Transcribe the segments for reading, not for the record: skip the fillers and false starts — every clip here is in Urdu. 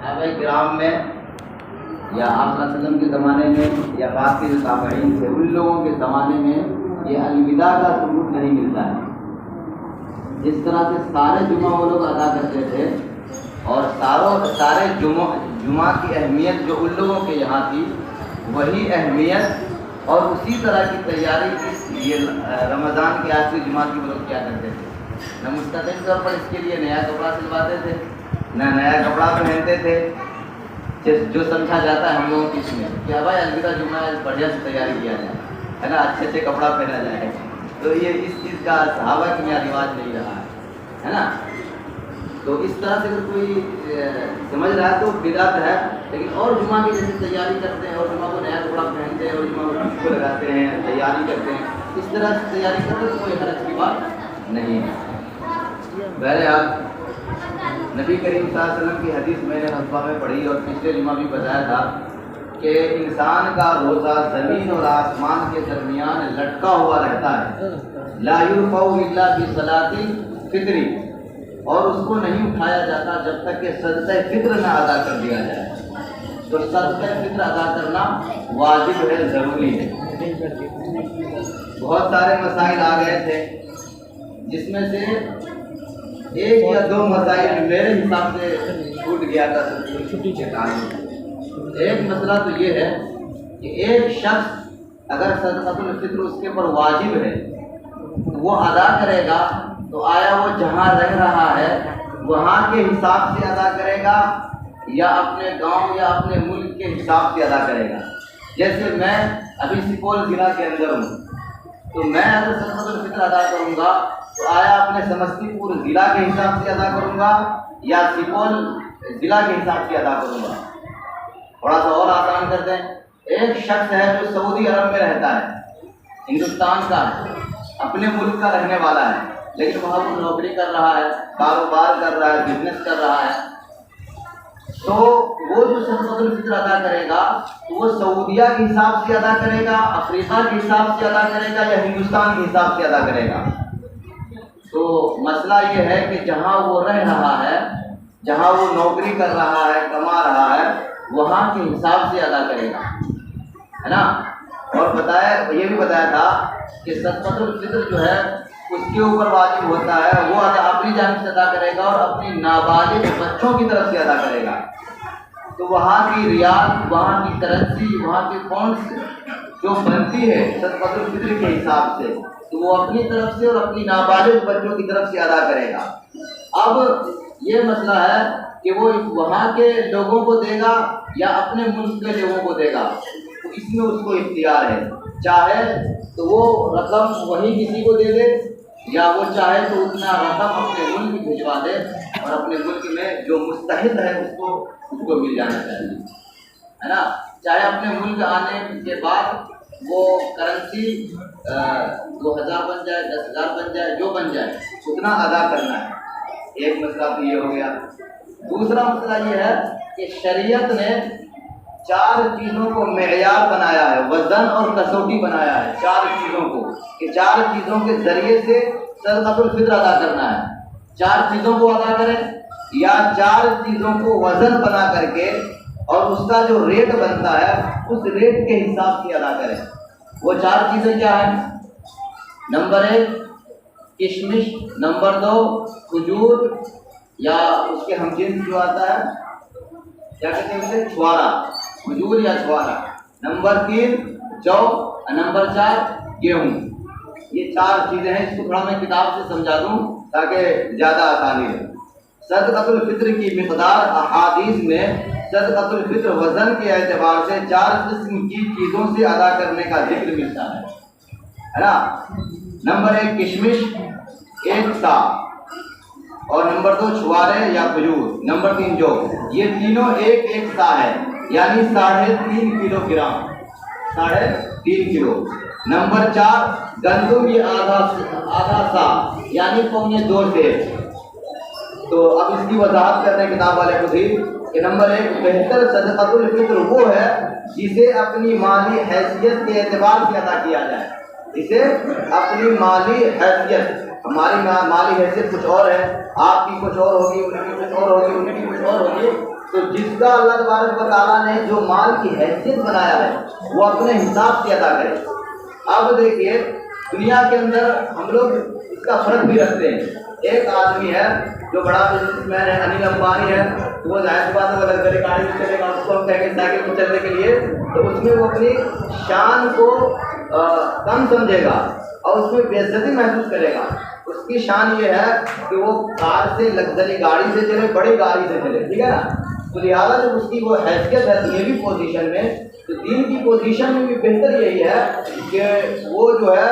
صحابہ کرام میں یا آپ صلی اللہ علیہ وسلم کے زمانے میں یا بعد کے جو تابعین تھے ان لوگوں کے زمانے میں یہ الوداع کا ثبوت نہیں ملتا ہے۔ جس طرح سے سارے جمعہ وہ لوگ ادا کرتے تھے اور سارے جمعہ کی اہمیت جو ان لوگوں کے یہاں تھی وہی اہمیت اور اسی طرح کی تیاری یہ رمضان کے آخری جمعہ کی وہ لوگ کیا کرتے تھے۔ نہ مستقل طور پر اس کے لیے نیا کپڑا سلواتے تھے، نہ نیا کپڑا پہنتے تھے، جو سمجھا جاتا ہے ہم لوگوں کی اس میں کہ بھائی الوداع جمعہ بڑھیا سے تیاری کیا جائے، ہے نا، اچھے اچھے کپڑا پہنا جائے، تو یہ اس چیز کا صحابہ کے یہاں رواج نہیں رہا ہے نا۔ تو اس طرح سے اگر کوئی سمجھ رہا ہے تو بدعت ہے، لیکن اور جمعہ کی جیسے تیاری کرتے ہیں اور جمعہ کو نیا کپڑا پہنتے ہیں اور جمعہ کو خوشبو لگاتے ہیں، تیاری کرتے ہیں، اس طرح سے تیاری کرتے تو کوئی حرج کی بات نہیں ہے۔ بہرحال نبی کریم صلی اللہ علیہ وسلم کی حدیث میں نے خطبہ میں پڑھی اور پچھلے جمعہ بھی بتایا تھا کہ انسان کا روزہ زمین اور آسمان کے درمیان لٹکا ہوا رہتا ہے، لا یرفع الا بصلاۃ الفطر، اور اس کو نہیں اٹھایا جاتا جب تک کہ صدقہ فطر نہ ادا کر دیا جائے۔ تو صدقہ فطر ادا کرنا واجب ہے، ضروری ہے۔ بہت سارے مسائل آ گئے تھے جس میں سے ایک یا دو مسائل میرے حساب سے چھوٹ گیا تھا چھٹی کے کارن۔ ایک مسئلہ تو یہ ہے کہ ایک شخص اگر صدقۃ الفطر اس کے اوپر واجب ہے تو وہ ادا کرے گا، تو آیا وہ جہاں رہ رہا ہے وہاں کے حساب سے ادا کرے گا یا اپنے گاؤں یا اپنے ملک کے حساب سے ادا کرے گا؟ جیسے میں ابھی سپول ضلع کے اندر ہوں، تو میں اگر صدقۃ الفطر ادا کروں گا تو آیا اپنے سمستی پور ضلع کے حساب سے ادا کروں گا یا سپول ضلع کے حساب سے ادا کروں گا؟ تھوڑا سا اور آسان کر دیں، ایک شخص ہے جو سعودی عرب میں رہتا ہے، ہندوستان کا ہے، اپنے ملک کا رہنے والا ہے، لیکن وہاں وہ نوکری کر رہا ہے، کاروبار کر رہا ہے، بزنس کر رہا ہے، تو وہ جو صدقۃ الفطر ادا کرے گا تو وہ سعودیہ کے حساب سے ادا کرے گا، افریقہ کے حساب سے ادا کرے گا یا ہندوستان کے حساب سے ادا کرے گا؟ تو مسئلہ یہ ہے کہ جہاں وہ رہ رہا ہے، جہاں وہ نوکری کر رہا ہے، کما رہا ہے، وہاں کے حساب سے ادا کرے گا، ہے نا۔ اور یہ بھی بتایا تھا کہ صدقۃ الفطر جو ہے اس کے اوپر واجب ہوتا ہے، وہ اپنی جانب سے ادا کرے گا اور اپنی نابالغ بچوں کی طرف سے ادا کرے گا۔ تو وہاں کی ریال، وہاں کی کرنسی، وہاں کے پاؤنڈز جو بنتی ہے صدقۃ الفطر کے حساب سے، تو وہ اپنی طرف سے اور اپنی نابالغ بچوں کی طرف سے ادا کرے گا۔ اب یہ مسئلہ ہے کہ وہ وہاں کے لوگوں کو دے گا یا اپنے ملک کے لوگوں کو دے گا، تو اس میں اس کو اختیار ہے، چاہے تو وہ رقم وہی کسی کو دے دے یا وہ چاہے تو اتنا رقم اپنے ملک بھجوا دے اور اپنے ملک میں جو مستحق ہے اس کو مل جانا چاہیے، ہے نا۔ چاہے اپنے ملک آنے کے بعد وہ کرنسی 2000 بن جائے، 10,000 بن جائے، جو بن جائے اتنا ادا کرنا ہے۔ ایک مسئلہ تو یہ ہو گیا۔ دوسرا مسئلہ یہ ہے کہ شریعت نے 4 چیزوں کو معیار بنایا ہے، وزن اور کسوٹی بنایا ہے 4 چیزوں کو، کہ 4 چیزوں کے ذریعے سے صدقۃ الفطر ادا کرنا ہے۔ 4 چیزوں کو ادا کریں یا 4 چیزوں کو وزن بنا کر کے اور اس کا جو ریٹ بنتا ہے اس ریٹ کے حساب سے ادا کریں۔ وہ 4 چیزیں کیا ہیں؟ نمبر 1 کشمش، نمبر 2 کھجور یا اس کے ہم جنس جو آتا ہے کیا کہتے ہیں اسے، چھوارا، کھجور یا چھوارا، نمبر 3 جو، نمبر 4 گیہوں۔ یہ 4 چیزیں ہیں، اس کو تھوڑا میں کتاب سے سمجھا دوں تاکہ زیادہ آسانی ہو۔ صدقۃ الفطر کی مقدار احادیث میں صدقۃ الفطر وزن کے اعتبار سے 4 قسم کی چیزوں سے ادا کرنے کا ذکر ملتا ہے نا۔ نمبر 1 کشمش 1 سا، اور نمبر 2 چھوارے یا کھجور، نمبر 3 جو، یہ تینوں 1 سا ہے، یعنی 3.5 کلو گرام، 3.5 کلو۔ نمبر 4 گندم، یہ آدھا سا، یعنی 2.25 سیر۔ تو اب اس کی وضاحت کرتے ہیں کتاب والے خود ہی کہ نمبر 1 بہتر صدقۃ الفطر وہ ہے جسے اپنی مالی حیثیت کے اعتبار سے ادا کیا جائے، جسے اپنی مالی حیثیت، ہماری مالی حیثیت کچھ اور ہے، آپ کی کچھ اور ہوگی، ان کی کچھ اور ہوگی، ان کی کچھ اور ہوگی، تو جس کا اللہ تبارک و تعالیٰ نے جو مال کی حیثیت بنایا ہے وہ اپنے حساب سے ادا کرے. اب دیکھیے دنیا کے اندر ہم لوگ اس کا فرق بھی رکھتے ہیں. ایک آدمی ہے جو بڑا بزنس مین ہے, انل امبانی ہے, تو وہ ظاہر سی بات ہے وہ لگژری گاڑی میں چلے گا, اس کو ہم کہیں گے سائیکل پہ چلنے کے لیے, تو اس میں وہ اپنی شان کو کم سمجھے گا اور اس میں بے عزتی محسوس کرے گا. اس کی شان یہ ہے کہ وہ کار سے لگژری گاڑی سے چلے, بڑی گاڑی سے چلے, ٹھیک ہے نا. تو لہٰذا جب اس کی وہ حیثیت ہے دنیوی پوزیشن میں, تو دین کی پوزیشن میں بھی بہتر یہی ہے کہ وہ جو ہے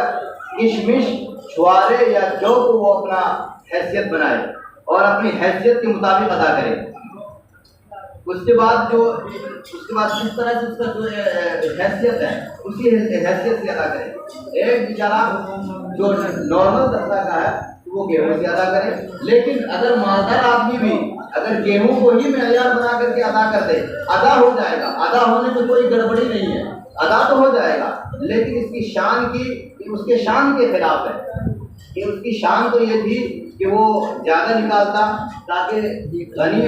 کشمش چھوارے یا جو کو وہ اپنا حیثیت بنائے اور اپنی حیثیت کے مطابق ادا کرے. اس کے بعد کس طرح سے اس کا جو حیثیت ہے اسی حیثیت سے ادا کرے. ایک بیچارہ جو نارمل طبقہ کا ہے وہ گیہوں سے ادا کرے, لیکن اگر مالدار آدمی بھی اگر گیہوں کو ہی معیار بنا کر کے ادا کر دے, ادا ہو جائے گا. ادا ہونے میں کوئی گڑبڑی نہیں ہے, ادا تو ہو جائے گا, لیکن اس کی شان اس کے شان کے خلاف ہے. کہ اس کی شان تو یہ تھی کہ وہ زیادہ نکالتا تاکہ غنی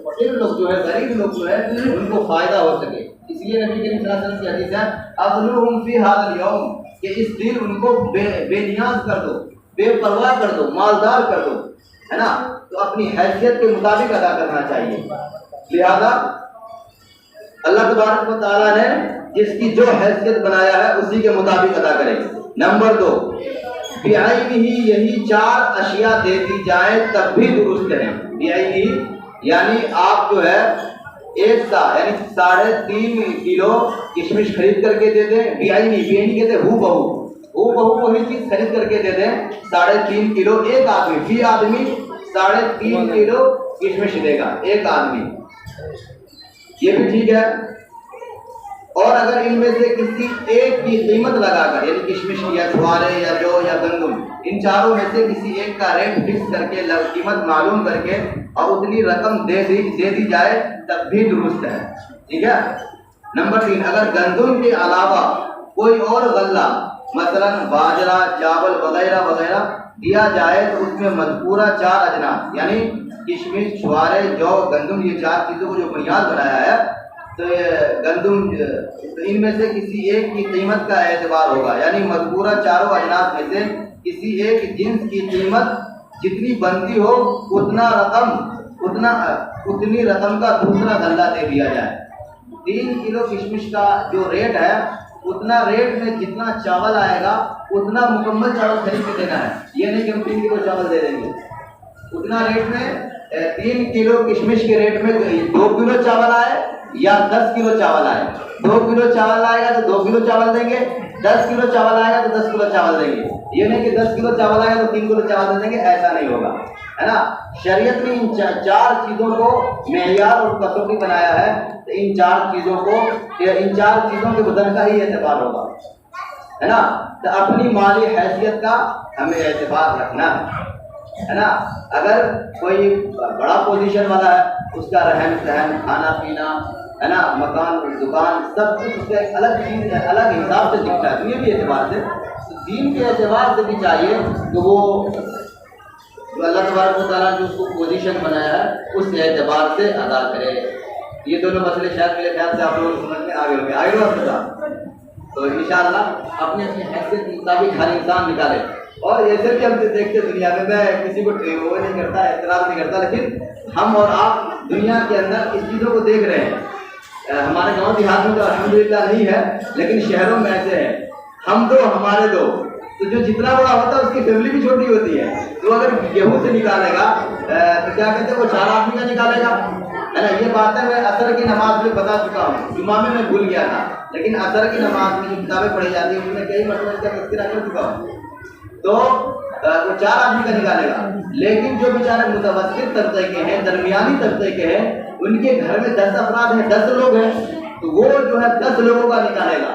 فقیر لوگ جو ہے, غریب لوگ جو ہے ان کو فائدہ ہو سکے. اس لیے نبی کریم صلی اللہ علیہ وسلم کی حدیث ہے اغنوہم فی ھذا الیوم, کہ اس دن ان کو بے نیاز کر دو, بے پرواہ کر دو, مالدار کر دو, ہے نا. تو اپنی حیثیت کے مطابق ادا کرنا چاہیے. لہذا اللہ تبارک و تعالیٰ نے جس کی جو حیثیت بنایا ہے اسی کے مطابق ادا کرے. نمبر 2, بعینہ, یہی 4 اشیاء دے دی جائیں تب بھی درست ہے. بعینہ یعنی آپ جو ہے ایک سا یعنی 3.5 کلو کشمش خرید کر کے دے دیں. بعینہ کہتے ہیں ہو بہو وہی چیز خرید کر کے دے دیں 3.5 کلو. ایک آدمی فی آدمی 3.5 کلو کشمش دے گا ایک آدمی, یہ بھی ٹھیک ہے. اور اگر ان میں سے کسی ایک کی قیمت لگا کر, یعنی کشمش یا چھوارے یا جو یا گندم, ان چاروں میں سے کسی ایک کا ریٹ فکس کر کے قیمت معلوم کر کے اور اتنی رقم دے دی جائے تب بھی درست ہے, ٹھیک ہے. نمبر 3, اگر گندم کے علاوہ کوئی اور غلہ مثلا باجرہ, چاول وغیرہ وغیرہ دیا جائے تو اس میں مذکورہ 4 اجناس یعنی کشمش, چھوارے, جو, گندم, یہ 4 چیزوں کو جو بنیاد بنایا ہے, تو گندم, تو ان میں سے کسی ایک کی قیمت کا اعتبار ہوگا. یعنی مذکورہ 4 اجناس میں سے کسی ایک جنس کی قیمت جتنی بنتی ہو اتنی رقم کا دوسرا غلہ دے دیا جائے. 3 کلو کشمش کا جو ریٹ ہے اتنا ریٹ میں جتنا چاول آئے گا اتنا مکمل چاول خرید کے دینا ہے. یہ نہیں کہ ہم 3 کلو چاول دے دیں گے, اتنا ریٹ میں 3 کلو کشمش کے ریٹ میں 2 کلو چاول آئے یا 10 کلو چاول آئے. 2 کلو چاول آئے گا تو 2 کلو چاول دیں گے, 10 کلو چاول آئے گا تو 10 کلو چاول دیں گے. یہ نہیں کہ 10 کلو چاول آئے گا تو 3 کلو چاول دیں گے, ایسا نہیں ہوگا, ہے نا. شریعت نے ان 4 چیزوں کو معیار اور کسوٹی بنایا ہے, تو ان 4 چیزوں کے بدن کا ہی اعتبار ہوگا, ہے نا. تو اپنی مالی حیثیت کا ہمیں اعتبار رکھنا ہے نا. اگر کوئی بڑا پوزیشن والا ہے, اس کا رہن سہن, کھانا پینا, ہے نا, مکان, دکان, سب کچھ اس کے الگ چیز ہے, الگ حساب سے دکھتا ہے دنیاوی اعتبار سے. دین کے اعتبار سے بھی چاہیے کہ وہ جو اللہ تبارک و تعالیٰ نے اس کو پوزیشن بنایا ہے اس اعتبار سے ادا کرے. یہ دونوں مسئلے شاید میرے خیال سے آپ لوگوں کو سمجھ میں آگے ہوگا. تو انشاءاللہ اپنی حیثیت کے مطابق ہر انسان نکالے. اور ایسے بھی ہم دیکھتے دنیا میں کسی کو وہ نہیں کرتا, اعتراض نہیں کرتا, لیکن ہم اور آپ دنیا کے اندر اس چیزوں کو دیکھ رہے ہیں. ہمارے گاؤں دیہات میں تو الحمدللہ نہیں ہے, لیکن شہروں میں ایسے ہے, ہم 2 ہمارے 2, تو جو جتنا بڑا ہوتا ہے اس کی فیملی بھی چھوٹی ہوتی ہے. تو اگر گیہوں سے نکالے گا تو کیا کہتے ہیں وہ 4 آدمی کا نکالے گا, ہے نا. یہ بات ہے میں عصر کی نماز میں بتا چکا ہوں, جمعہ میں بھول گیا تھا, لیکن عصر کی نماز میں جو کتابیں پڑھی جاتی ہیں ان میں کئی مرتبہ اس کا تذکرہ کر چکا ہوں. تو وہ 4 آدمی کا نکالے گا, لیکن جو بیچارے متوسط طبقے کے ہیں, درمیانی طبقے کے ہیں, ان کے گھر میں 10 افراد ہیں, 10 لوگ ہیں, تو وہ جو ہے 10 لوگوں کا نکالے گا.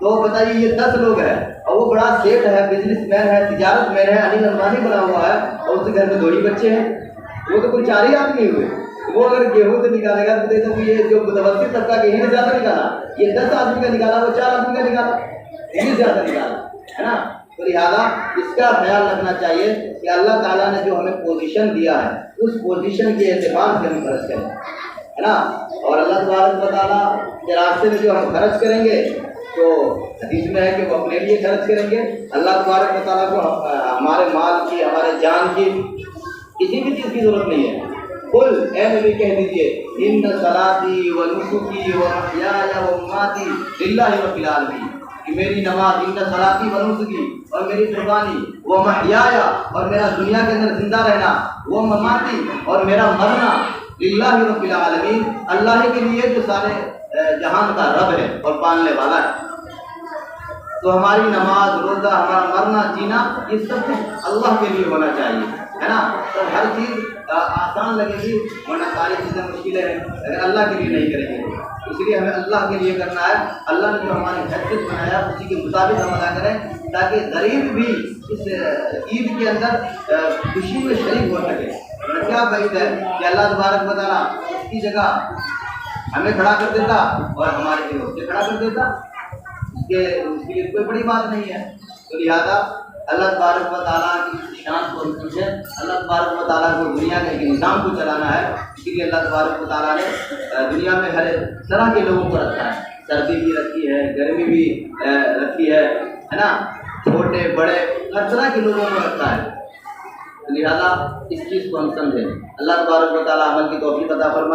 تو بتائیے یہ 10 لوگ ہیں اور وہ بڑا سیٹ ہے, بزنس مین ہے, تجارت مین ہے, انل امبانی بنا ہوا ہے, اور اس کے گھر میں 2 ہی بچے ہیں, وہ تو کوئی 4 ہی آدمی ہوئے. وہ اگر گیہوں سے نکالے گا تو دیکھو کہ یہ جو متوسط طبقہ کے ہیں زیادہ نکالا, یہ 10 آدمی کا نکالا, وہ 4 آدمی کا نکالا, یہ زیادہ نکالا, ہے نا. تو لہٰذا اس کا خیال رکھنا چاہیے کہ اللہ تعالیٰ نے جو ہمیں پوزیشن دیا ہے اس پوزیشن کے اعتبار سے ہم خرچ کریں، ہے نا. اور اللہ تبارک و تعالیٰ کے راستے میں جو ہم خرچ کریں گے تو حدیث میں ہے کہ وہ اپنے لیے خرچ کریں گے. اللہ تبارک و تعالیٰ کو ہمارے مال کی، ہمارے جان کی، کسی بھی چیز کی ضرورت نہیں ہے. قل اے نبی کہہ دیجیے ان صلاتی و نسکی و محیای و مماتی للہ رب العالمین، کہ میری نماز، ان صلاتی و نسکی، اور میری قربانی، وہ محیای، اور میرا دنیا کے اندر زندہ رہنا، وہ مماتی، اور میرا مرنا، للہ رب العالمین، اللہ کے لیے جو سارے جہان کا رب ہے اور پالنے والا ہے. تو ہماری نماز، روزہ، ہمارا مرنا جینا، یہ سب کچھ اللہ کے لیے ہونا چاہیے، ہے نا. تو ہر چیز آسان لگے گی، ورنہ ساری چیزیں مشکلیں ہیں اگر اللہ کے لیے نہیں کریں گے. اس لیے ہمیں اللہ کے لیے کرنا ہے. اللہ نے جو ہماری حیثیت بنایا اسی کے مطابق ہم ادا کریں، تاکہ غریب بھی اس عید کے اندر خوشی میں شریک ہو سکے. کیا بعید ہے کہ اللہ تبارک و تعالیٰ اس کی جگہ ہمیں کھڑا کر دیتا اور ہمارے لیے اسے کھڑا کر دیتا. اس کے لیے کوئی بڑی بات نہیں ہے. تو لہٰذا اللہ تبارک و تعالیٰ کی شان کو سمجھے. اللہ تبارک و تعالیٰ کو دنیا کے نظام کو چلانا ہے. اسی لیے اللہ تبارک و تعالیٰ نے دنیا میں ہر طرح کے لوگوں کو رکھا ہے. سردی بھی رکھی ہے، گرمی بھی رکھی ہے نا، چھوٹے بڑے ہر طرح کے لوگوں کو رکھا ہے. لہٰذا اس چیز کو ہم سمجھیں. اللہ تبارک و تعالیٰ عمل کی توفیق عطا فرمائے.